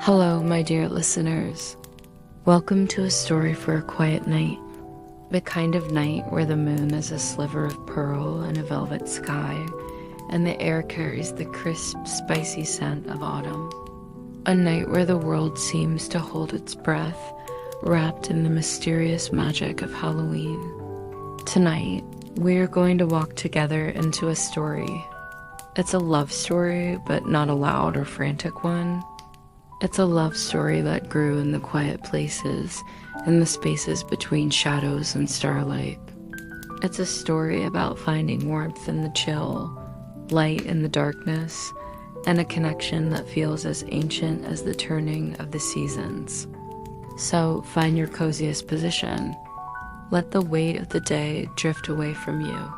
Hello, my dear listeners. Welcome to a story for a quiet night. The kind of night where the moon is a sliver of pearl in a velvet sky, and the air carries the crisp, spicy scent of autumn. A night where the world seems to hold its breath, wrapped in the mysterious magic of Halloween. Tonight, we are going to walk together into a story. It's a love story, but not a loud or frantic one. It's a love story that grew in the quiet places, in the spaces between shadows and starlight. It's a story about finding warmth in the chill, light in the darkness, and a connection that feels as ancient as the turning of the seasons. So find your coziest position. Let the weight of the day drift away from you.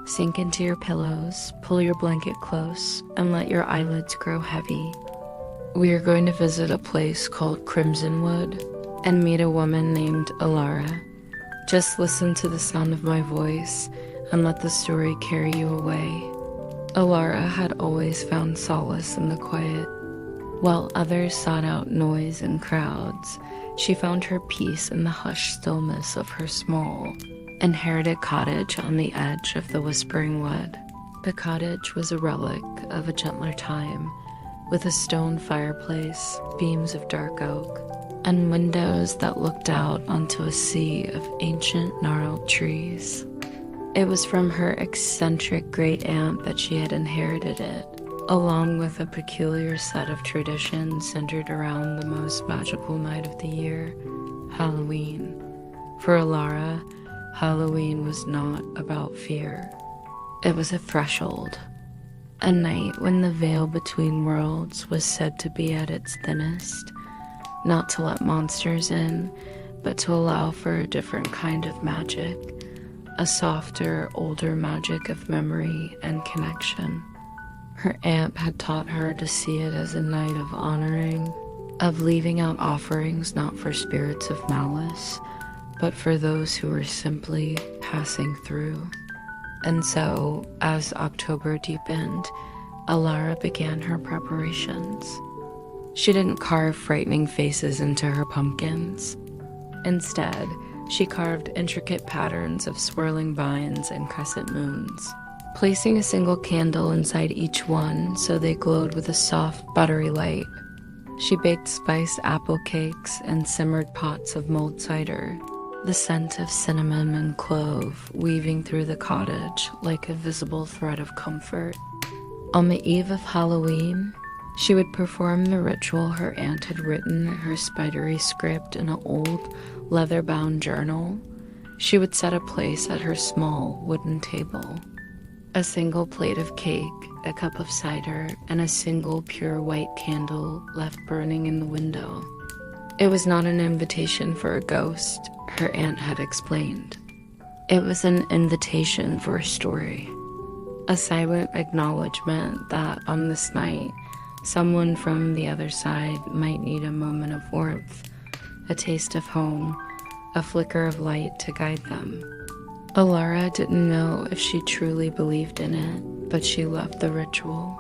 Sink into your pillows, pull your blanket close, and let your eyelids grow heavy. We are going to visit a place called Crimsonwood and meet a woman named Elara. Just listen to the sound of my voice and let the story carry you away. Elara had always found solace in the quiet. While others sought out noise and crowds, she found her peace in the hushed stillness of her small, inherited cottage on the edge of the Whispering Wood. The cottage was a relic of a gentler time, with a stone fireplace, beams of dark oak, and windows that looked out onto a sea of ancient gnarled trees. It was from her eccentric great-aunt that she had inherited it, along with a peculiar set of traditions centered around the most magical night of the year, Halloween. For Elara, Halloween was not about fear. It was a threshold. A night when the veil between worlds was said to be at its thinnest, not to let monsters in, but to allow for a different kind of magic, a softer, older magic of memory and connection. Her aunt had taught her to see it as a night of honoring, of leaving out offerings not for spirits of malice, but for those who were simply passing through. And so, as October deepened, Elara began her preparations. She didn't carve frightening faces into her pumpkins. Instead, she carved intricate patterns of swirling vines and crescent moons, placing a single candle inside each one so they glowed with a soft, buttery light. She baked spiced apple cakes and simmered pots of mulled cider, the scent of cinnamon and clove weaving through the cottage like a visible thread of comfort. On the eve of Halloween, she would perform the ritual her aunt had written in her spidery script in an old, leather-bound journal. She would set a place at her small wooden table. A single plate of cake, a cup of cider, and a single pure white candle left burning in the window. It was not an invitation for a ghost, her aunt had explained. It was an invitation for a story. A silent acknowledgement that on this night, someone from the other side might need a moment of warmth, a taste of home, a flicker of light to guide them. Elara didn't know if she truly believed in it, but she loved the ritual.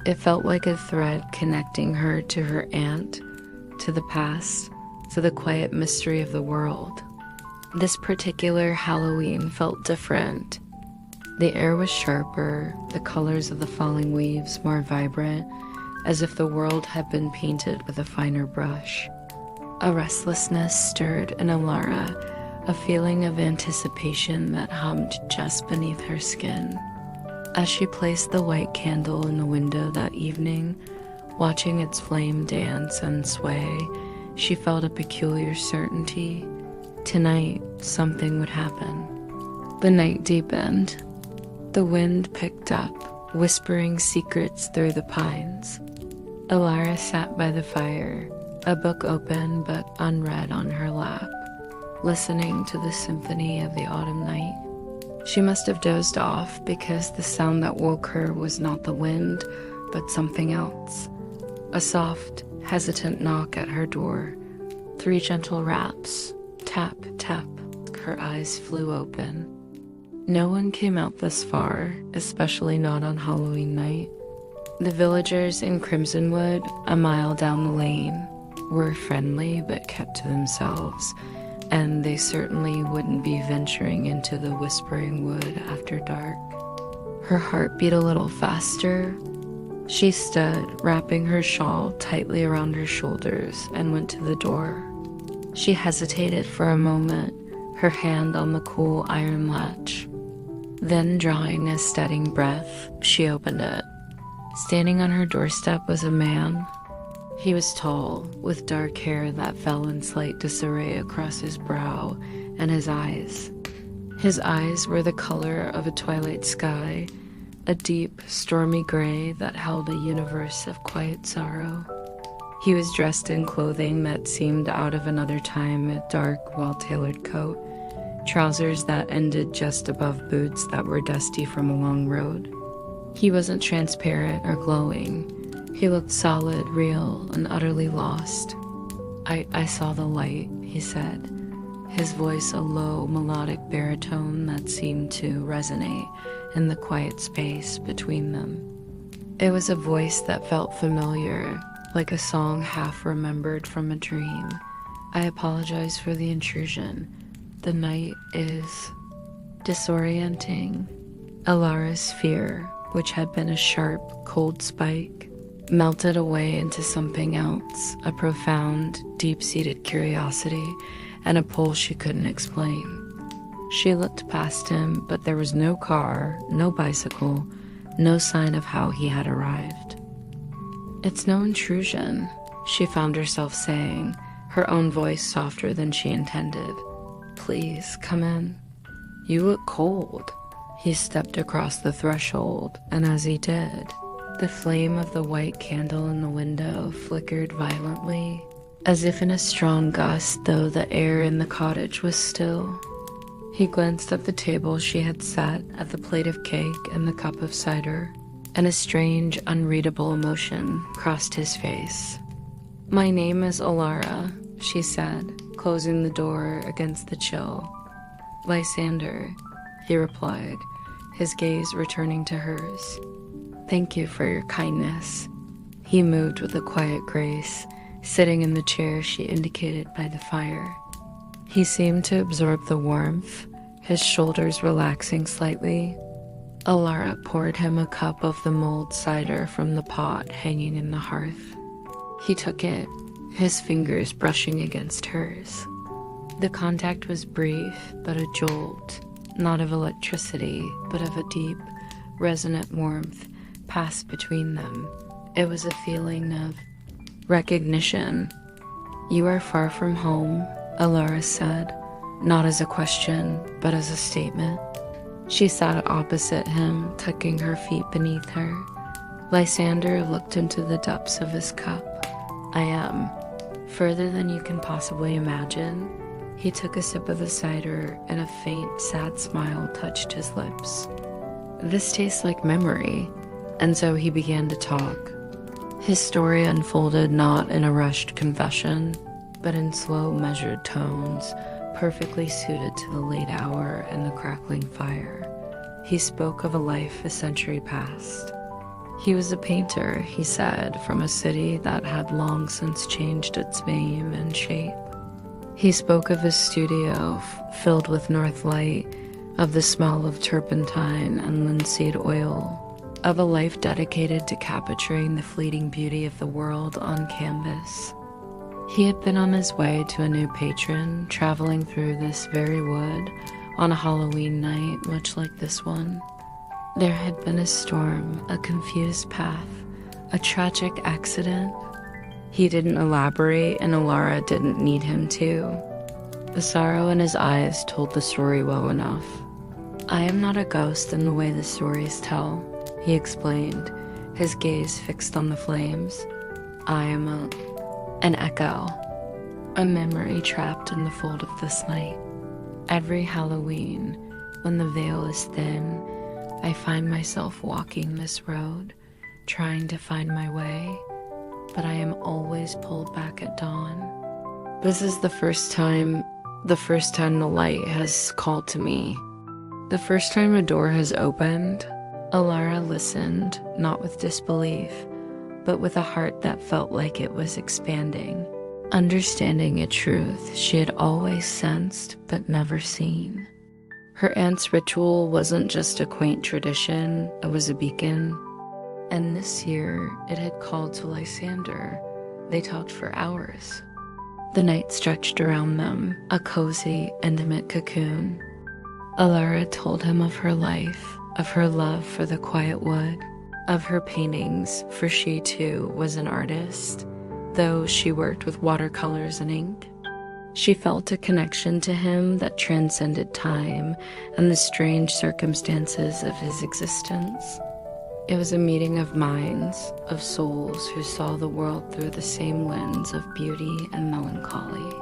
It felt like a thread connecting her to her aunt, to the past, to the quiet mystery of the world. This particular Halloween felt different. The air was sharper, the colors of the falling leaves more vibrant, as if the world had been painted with a finer brush. A restlessness stirred in Elara, a feeling of anticipation that hummed just beneath her skin. As she placed the white candle in the window that evening, watching its flame dance and sway, she felt a peculiar certainty. Tonight, something would happen. The night deepened. The wind picked up, whispering secrets through the pines. Elara sat by the fire, a book open but unread on her lap, listening to the symphony of the autumn night. She must have dozed off because the sound that woke her was not the wind, but something else. A soft, hesitant knock at her door. 3 gentle raps. Tap, tap. Her eyes flew open. No one came out this far, especially not on Halloween night. The villagers in Crimsonwood, a mile down the lane, were friendly but kept to themselves, and they certainly wouldn't be venturing into the Whispering Wood after dark. Her heart beat a little faster. She stood, wrapping her shawl tightly around her shoulders, and went to the door. She hesitated for a moment, her hand on the cool iron latch. Then, drawing a steadying breath, she opened it. Standing on her doorstep was a man. He was tall, with dark hair that fell in slight disarray across his brow and his eyes. His eyes were the color of a twilight sky, a deep, stormy gray that held a universe of quiet sorrow. He was dressed in clothing that seemed out of another time, a dark, well-tailored coat, trousers that ended just above boots that were dusty from a long road. He wasn't transparent or glowing. He looked solid, real, and utterly lost. I saw the light, he said, his voice a low, melodic baritone that seemed to resonate in the quiet space between them. It was a voice that felt familiar, like a song half remembered from a dream. I apologize for the intrusion. The night is disorienting. Elara's fear, which had been a sharp, cold spike, melted away into something else, a profound, deep-seated curiosity and a pull she couldn't explain. She looked past him, but there was no car, no bicycle, no sign of how he had arrived. "It's no intrusion," she found herself saying, her own voice softer than she intended. "Please, come in. You look cold." He stepped across the threshold, and as he did, the flame of the white candle in the window flickered violently, as if in a strong gust, though the air in the cottage was still. He glanced at the table she had set, at the plate of cake and the cup of cider, and a strange, unreadable emotion crossed his face. "My name is Elara," she said, closing the door against the chill. "Lysander," he replied, his gaze returning to hers. "Thank you for your kindness." He moved with a quiet grace, sitting in the chair she indicated by the fire. He seemed to absorb the warmth, his shoulders relaxing slightly. Elara poured him a cup of the mulled cider from the pot hanging in the hearth. He took it, his fingers brushing against hers. The contact was brief, but a jolt, not of electricity, but of a deep, resonant warmth passed between them. It was a feeling of recognition. "You are far from home," Elara said, not as a question, but as a statement. She sat opposite him, tucking her feet beneath her. Lysander looked into the depths of his cup. "I am. Further than you can possibly imagine." He took a sip of the cider, and a faint, sad smile touched his lips. "This tastes like memory." And so he began to talk. His story unfolded not in a rushed confession, but in slow, measured tones, perfectly suited to the late hour and the crackling fire. He spoke of a life a century past. He was a painter, he said, from a city that had long since changed its name and shape. He spoke of his studio, filled with north light, of the smell of turpentine and linseed oil, of a life dedicated to capturing the fleeting beauty of the world on canvas. He had been on his way to a new patron, traveling through this very wood on a Halloween night much like this one. There had been a storm, a confused path, a tragic accident. He didn't elaborate, and Elara didn't need him to. The sorrow in his eyes told the story well enough. "I am not a ghost in the way the stories tell," he explained, his gaze fixed on the flames. "I am an echo, a memory trapped in the fold of this night. Every Halloween, when the veil is thin, I find myself walking this road, trying to find my way, but I am always pulled back at dawn. This is the first time the light has called to me. The first time a door has opened, Elara listened, not with disbelief, but with a heart that felt like it was expanding, understanding a truth she had always sensed but never seen. Her aunt's ritual wasn't just a quaint tradition, it was a beacon. And this year, it had called to Lysander. They talked for hours. The night stretched around them, a cozy, intimate cocoon. Elara told him of her life, of her love for the quiet wood, of her paintings, for she too was an artist, though she worked with watercolors and ink. She felt a connection to him that transcended time and the strange circumstances of his existence. It was a meeting of minds, of souls who saw the world through the same lens of beauty and melancholy.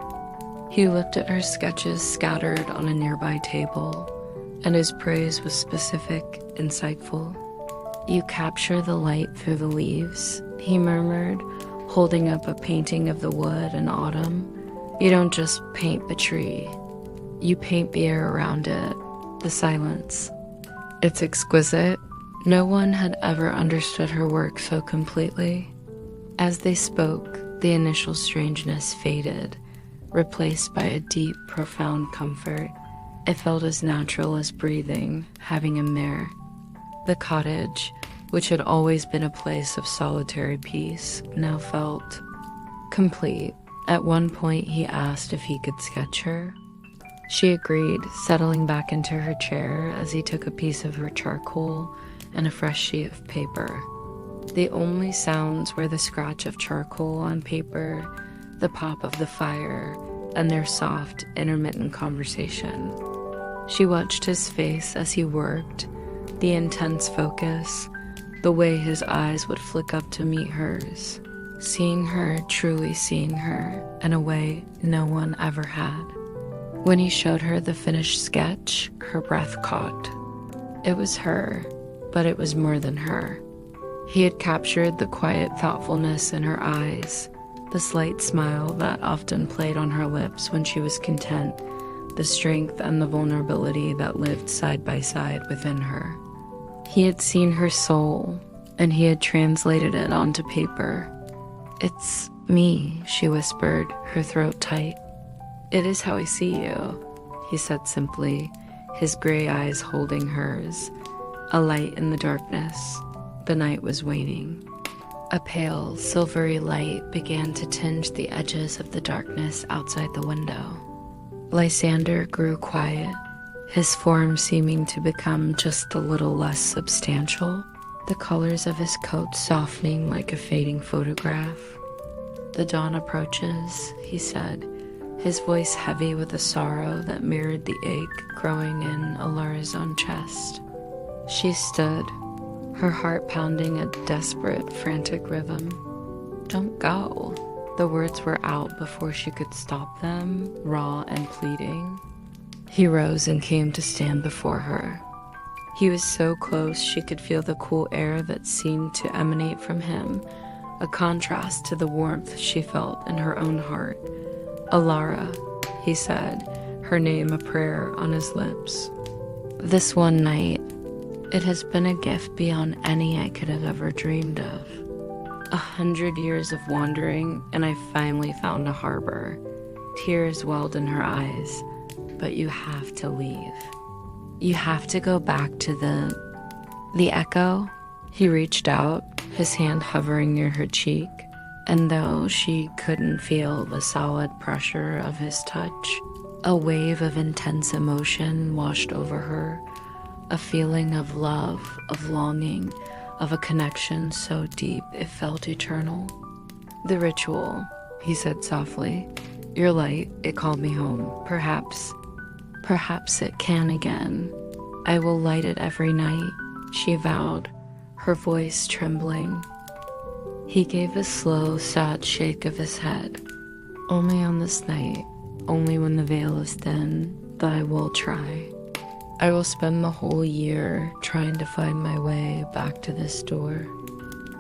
He looked at her sketches scattered on a nearby table, and his praise was specific, insightful. "You capture the light through the leaves," he murmured, holding up a painting of the wood in autumn. "You don't just paint the tree. You paint the air around it, the silence. It's exquisite." No one had ever understood her work so completely. As they spoke, the initial strangeness faded, replaced by a deep, profound comfort. It felt as natural as breathing, having him there. The cottage, which had always been a place of solitary peace, now felt complete. At one point, he asked if he could sketch her. She agreed, settling back into her chair as he took a piece of her charcoal and a fresh sheet of paper. The only sounds were the scratch of charcoal on paper, the pop of the fire, and their soft, intermittent conversation. She watched his face as he worked, the intense focus, the way his eyes would flick up to meet hers, seeing her, truly seeing her, in a way no one ever had. When he showed her the finished sketch, her breath caught. It was her, but it was more than her. He had captured the quiet thoughtfulness in her eyes, the slight smile that often played on her lips when she was content, the strength and the vulnerability that lived side by side within her. He had seen her soul, and he had translated it onto paper. "It's me," she whispered, her throat tight. "It is how I see you," he said simply, his gray eyes holding hers, a light in the darkness. The night was waning. A pale, silvery light began to tinge the edges of the darkness outside the window. Lysander grew quiet, his form seeming to become just a little less substantial, the colors of his coat softening like a fading photograph. "The dawn approaches," he said, his voice heavy with a sorrow that mirrored the ache growing in Elara's own chest. She stood, her heart pounding a desperate, frantic rhythm. "Don't go." The words were out before she could stop them, raw and pleading. He rose and came to stand before her. He was so close she could feel the cool air that seemed to emanate from him, a contrast to the warmth she felt in her own heart. "Elara," he said, her name a prayer on his lips. "This one night, it has been a gift beyond any I could have ever dreamed of. 100 years of wandering, and I finally found a harbor." Tears welled in her eyes. "But you have to leave. You have to go back to the echo." He reached out, his hand hovering near her cheek, and though she couldn't feel the solid pressure of his touch, a wave of intense emotion washed over her, a feeling of love, of longing, of a connection so deep it felt eternal. "The ritual," he said softly. "Your light, it called me home. Perhaps it can again. I will light it every night," she vowed, her voice trembling. He gave a slow, sad shake of his head. "Only on this night, only when the veil is thin, that I will try. I will spend the whole year trying to find my way back to this door,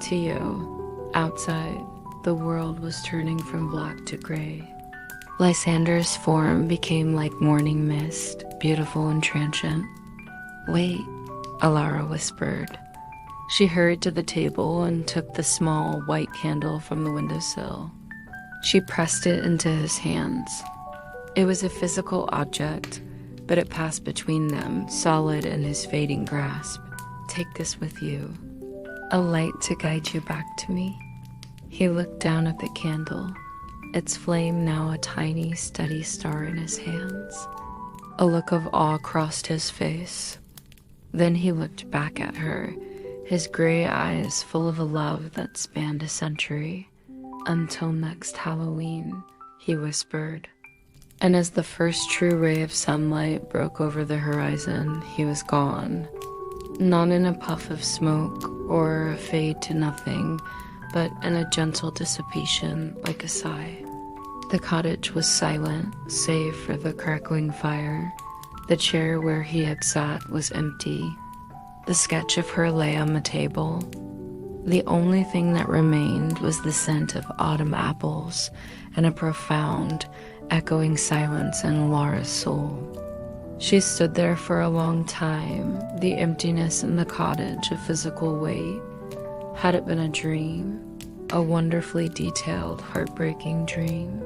to you." Outside, the world was turning from black to gray. Lysander's form became like morning mist, beautiful and transient. "Wait," Elara whispered. She hurried to the table and took the small white candle from the windowsill. She pressed it into his hands. It was a physical object, but it passed between them, solid in his fading grasp. Take this with you. A light to guide you back to me. He looked down at the candle, its flame now a tiny, steady star in his hands. A look of awe crossed his face. Then he looked back at her, his gray eyes full of a love that spanned a century. Until next Halloween, he whispered. And as the first true ray of sunlight broke over the horizon, he was gone. Not in a puff of smoke or a fade to nothing, but in a gentle dissipation like a sigh. The cottage was silent, save for the crackling fire. The chair where he had sat was empty. The sketch of her lay on the table. The only thing that remained was the scent of autumn apples and a profound, echoing silence in Elara's soul. She stood there for a long time, the emptiness in the cottage a physical weight. Had it been a dream? A wonderfully detailed, heartbreaking dream?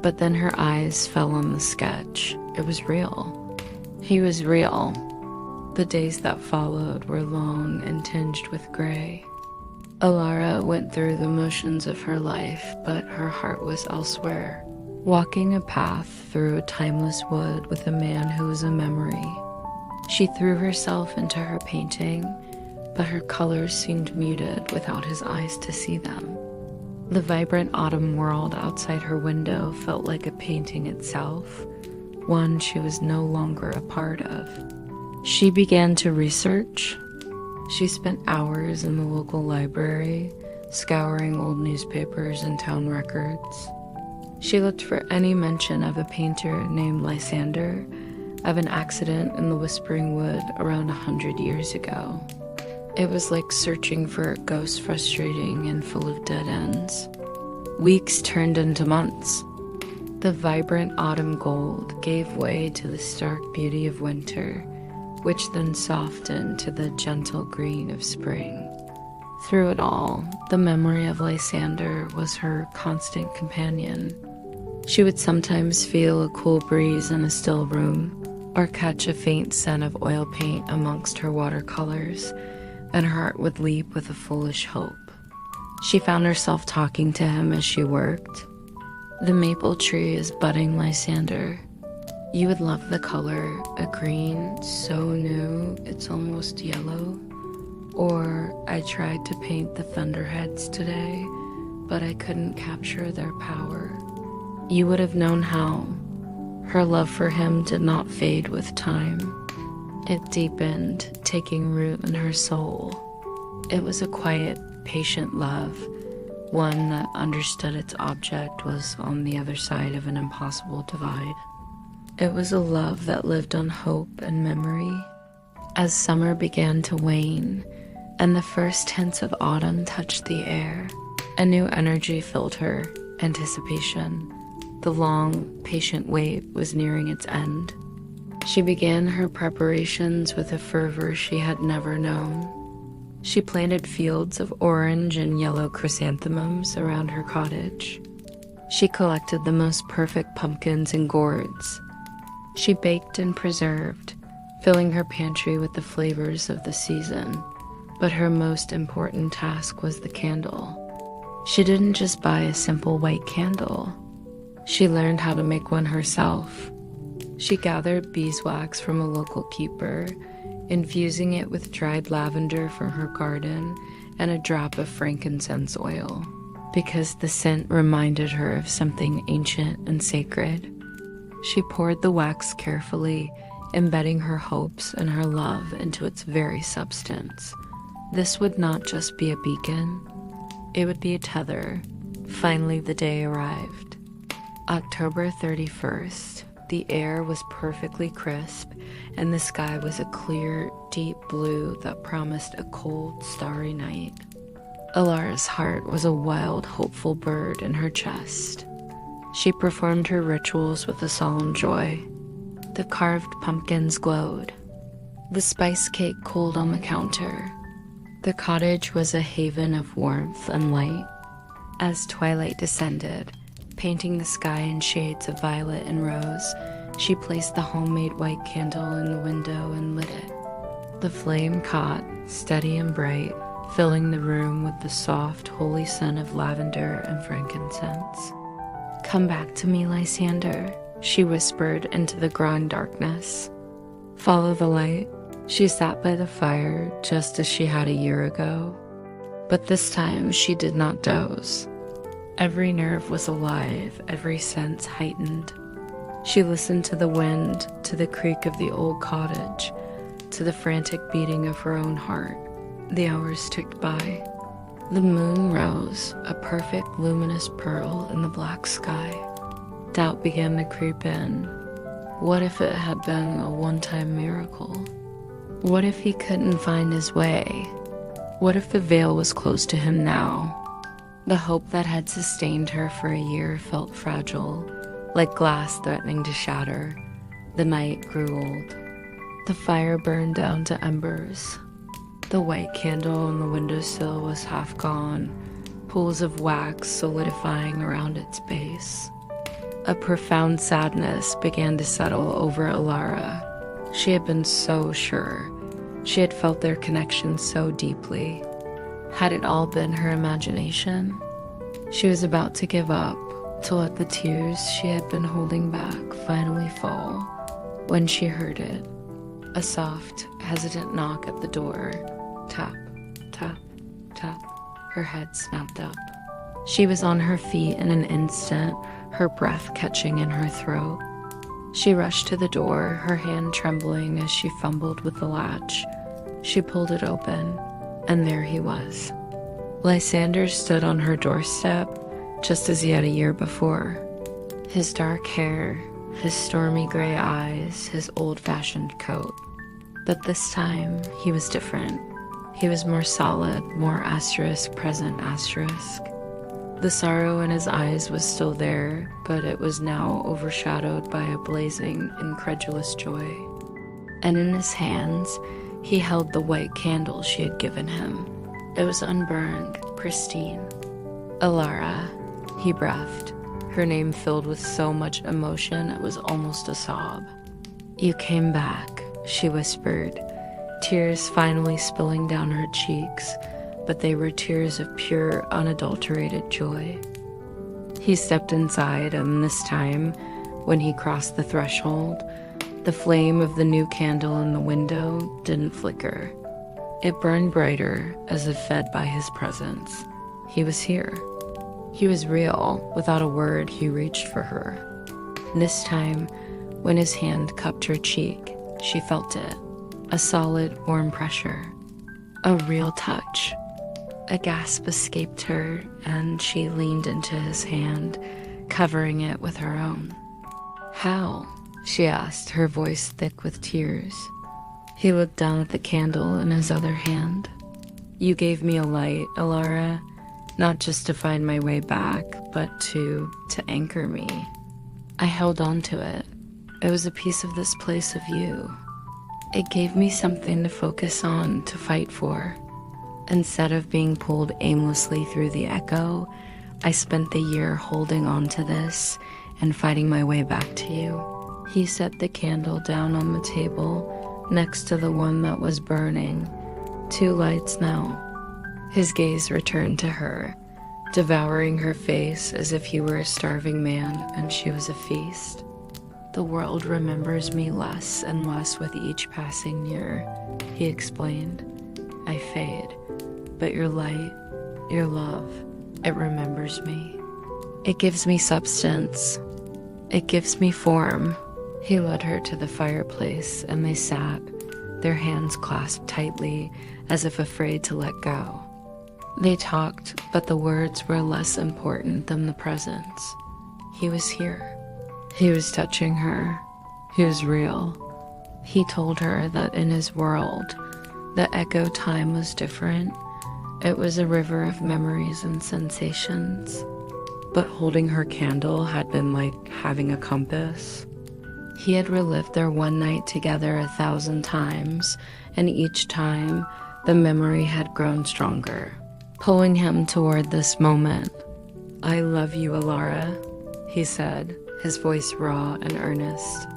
But then her eyes fell on the sketch. It was real. He was real. The days that followed were long and tinged with gray. Elara went through the motions of her life, but her heart was elsewhere. Walking a path through a timeless wood with a man who was a memory. She threw herself into her painting, but her colors seemed muted without his eyes to see them. The vibrant autumn world outside her window felt like a painting itself, one she was no longer a part of. She began to research. She spent hours in the local library, scouring old newspapers and town records. She looked for any mention of a painter named Lysander, of an accident in the Whispering Wood around 100 years ago. It was like searching for a ghost, frustrating and full of dead ends. Weeks turned into months. The vibrant autumn gold gave way to the stark beauty of winter, which then softened to the gentle green of spring. Through it all, the memory of Lysander was her constant companion. She would sometimes feel a cool breeze in a still room, or catch a faint scent of oil paint amongst her watercolors, and her heart would leap with a foolish hope. She found herself talking to him as she worked. The maple tree is budding, Lysander. You would love the color, a green so new it's almost yellow. Or I tried to paint the thunderheads today, but I couldn't capture their power. You would have known how. Her love for him did not fade with time. It deepened, taking root in her soul. It was a quiet, patient love, one that understood its object was on the other side of an impossible divide. It was a love that lived on hope and memory. As summer began to wane, and the first hints of autumn touched the air, a new energy filled her, anticipation. The long, patient wait was nearing its end. She began her preparations with a fervor she had never known. She planted fields of orange and yellow chrysanthemums around her cottage. She collected the most perfect pumpkins and gourds. She baked and preserved, filling her pantry with the flavors of the season. But her most important task was the candle. She didn't just buy a simple white candle. She learned how to make one herself. She gathered beeswax from a local keeper, infusing it with dried lavender from her garden and a drop of frankincense oil, because the scent reminded her of something ancient and sacred. She poured the wax carefully, embedding her hopes and her love into its very substance. This would not just be a beacon, it would be a tether. Finally, the day arrived. October 31st. The air was perfectly crisp, and the sky was a clear, deep blue that promised a cold, starry night. Elara's heart was a wild, hopeful bird in her chest. She performed her rituals with a solemn joy. The carved pumpkins glowed. The spice cake cooled on the counter. The cottage was a haven of warmth and light. As twilight descended, painting the sky in shades of violet and rose, she placed the homemade white candle in the window and lit it. The flame caught, steady and bright, filling the room with the soft, holy scent of lavender and frankincense. "Come back to me, Lysander," she whispered into the growing darkness. "Follow the light." She sat by the fire just as she had a year ago. But this time she did not doze. Every nerve was alive, every sense heightened. She listened to the wind, to the creak of the old cottage, to the frantic beating of her own heart. The hours ticked by. The moon rose, a perfect luminous pearl in the black sky. Doubt began to creep in. What if it had been a one-time miracle? What if he couldn't find his way? What if the veil was closed to him now? The hope that had sustained her for a year felt fragile, like glass threatening to shatter. The night grew old. The fire burned down to embers. The white candle on the windowsill was half gone, pools of wax solidifying around its base. A profound sadness began to settle over Elara. She had been so sure. She had felt their connection so deeply. Had it all been her imagination? She was about to give up, to let the tears she had been holding back finally fall, when she heard it. A soft, hesitant knock at the door. Tap, tap, tap. Her head snapped up. She was on her feet in an instant, her breath catching in her throat. She rushed to the door, her hand trembling as she fumbled with the latch. She pulled it open, and there he was. Lysander stood on her doorstep, just as he had a year before. His dark hair, his stormy gray eyes, his old-fashioned coat. But this time, he was different. He was more solid, more asterisk present asterisk. The sorrow in his eyes was still there, but it was now overshadowed by a blazing, incredulous joy. And in his hands, he held the white candle she had given him. It was unburned, pristine. "Elara," he breathed, her name filled with so much emotion it was almost a sob. "You came back," she whispered, tears finally spilling down her cheeks, but they were tears of pure, unadulterated joy. He stepped inside, and this time, when he crossed the threshold, the flame of the new candle in the window didn't flicker. It burned brighter, as if fed by his presence. He was here. He was real. Without a word, he reached for her. This time, when his hand cupped her cheek, she felt it. A solid, warm pressure. A real touch. A gasp escaped her, and she leaned into his hand, covering it with her own. "How?" she asked, her voice thick with tears. He looked down at the candle in his other hand. "You gave me a light, Elara, not just to find my way back, but to anchor me. I held on to it. It was a piece of this place of you. It gave me something to focus on, to fight for. Instead of being pulled aimlessly through the echo, I spent the year holding on to this and fighting my way back to you." He set the candle down on the table next to the one that was burning. 2 lights now. His gaze returned to her, devouring her face as if he were a starving man and she was a feast. "The world remembers me less and less with each passing year," he explained. "I fade, but your light, your love, it remembers me. It gives me substance. It gives me form." He led her to the fireplace, and they sat, their hands clasped tightly, as if afraid to let go. They talked, but the words were less important than the presence. He was here. He was touching her. He was real. He told her that in his world, the echo time was different. It was a river of memories and sensations. But holding her candle had been like having a compass. He had relived their one night together 1,000 times, and each time the memory had grown stronger, pulling him toward this moment. "I love you, Elara," he said, his voice raw and earnest.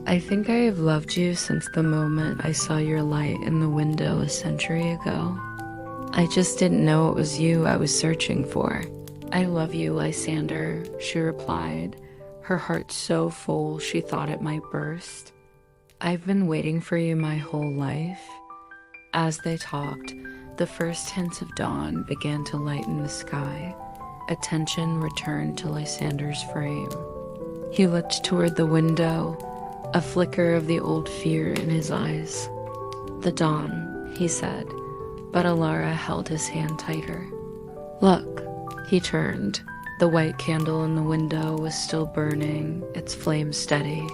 "I think I have loved you since the moment I saw your light in the window a century ago. I just didn't know it was you I was searching for." "I love you, Lysander," she replied, her heart so full she thought it might burst. "I've been waiting for you my whole life." As they talked, the first hints of dawn began to lighten the sky. Attention returned to Lysander's frame. He looked toward the window, a flicker of the old fear in his eyes. "The dawn," he said, but Elara held his hand tighter. "Look." He turned. The white candle in the window was still burning, its flame steady.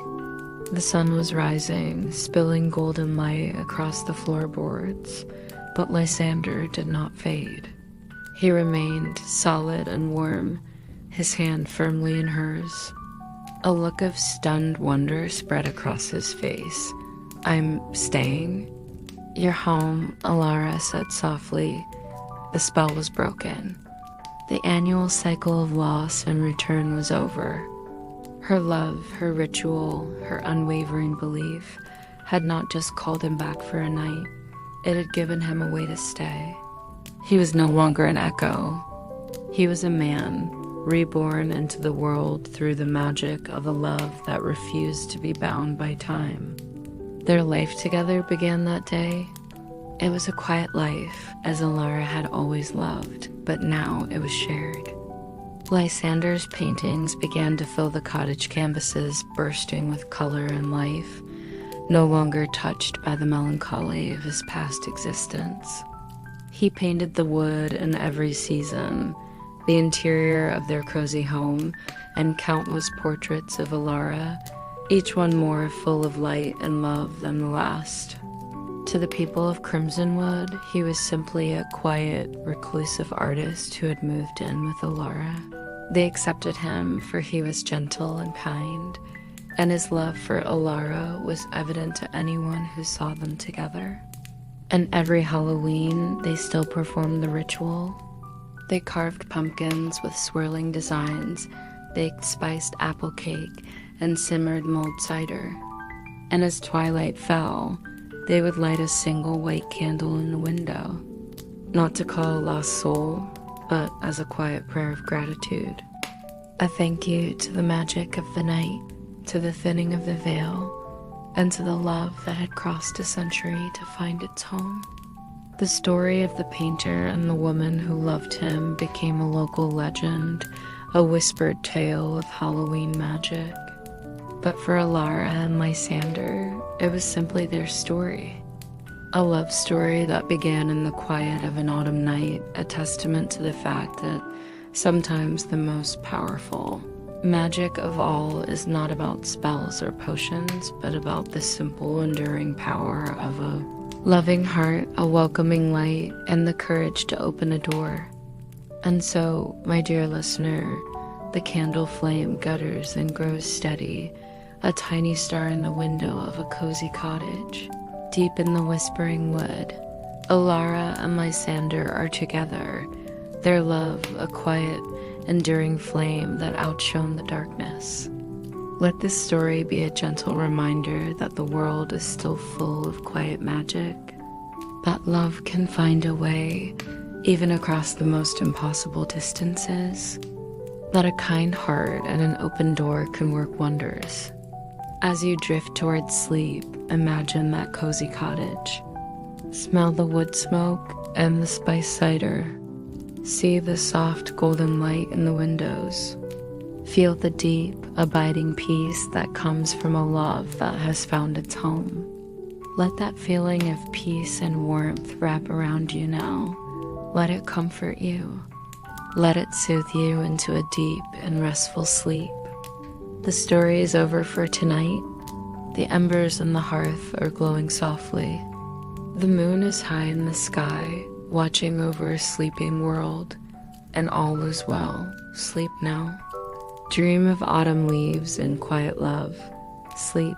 The sun was rising, spilling golden light across the floorboards, but Lysander did not fade. He remained solid and warm, his hand firmly in hers. A look of stunned wonder spread across his face. "I'm staying?" "You're home," Elara said softly. The spell was broken. The annual cycle of loss and return was over. Her love, her ritual, her unwavering belief had not just called him back for a night. It had given him a way to stay. He was no longer an echo. He was a man, reborn into the world through the magic of a love that refused to be bound by time. Their life together began that day. It was a quiet life, as Elara had always loved, but now it was shared. Lysander's paintings began to fill the cottage canvases, bursting with color and life, no longer touched by the melancholy of his past existence. He painted the wood in every season, the interior of their cozy home, and countless portraits of Elara, each one more full of light and love than the last. To the people of Crimsonwood, he was simply a quiet, reclusive artist who had moved in with Elara. They accepted him for he was gentle and kind, and his love for Elara was evident to anyone who saw them together. And every Halloween, they still performed the ritual. They carved pumpkins with swirling designs, baked spiced apple cake, and simmered mulled cider. And as twilight fell, they would light a single white candle in the window, not to call a lost soul, but as a quiet prayer of gratitude. A thank you to the magic of the night, to the thinning of the veil, and to the love that had crossed a century to find its home. The story of the painter and the woman who loved him became a local legend, a whispered tale of Halloween magic. But for Elara and Lysander, it was simply their story. A love story that began in the quiet of an autumn night, a testament to the fact that sometimes the most powerful magic of all is not about spells or potions, but about the simple, enduring power of a loving heart, a welcoming light, and the courage to open a door. And so, my dear listener, the candle flame gutters and grows steady, a tiny star in the window of a cozy cottage. Deep in the whispering wood, Elara and Lysander are together, their love a quiet, enduring flame that outshone the darkness. Let this story be a gentle reminder that the world is still full of quiet magic, that love can find a way, even across the most impossible distances, that a kind heart and an open door can work wonders. As you drift towards sleep, imagine that cozy cottage. Smell the wood smoke and the spiced cider. See the soft golden light in the windows. Feel the deep, abiding peace that comes from a love that has found its home. Let that feeling of peace and warmth wrap around you now. Let it comfort you. Let it soothe you into a deep and restful sleep. The story is over for tonight. The embers in the hearth are glowing softly. The moon is high in the sky, watching over a sleeping world, and all is well. Sleep now. Dream of autumn leaves and quiet love. Sleep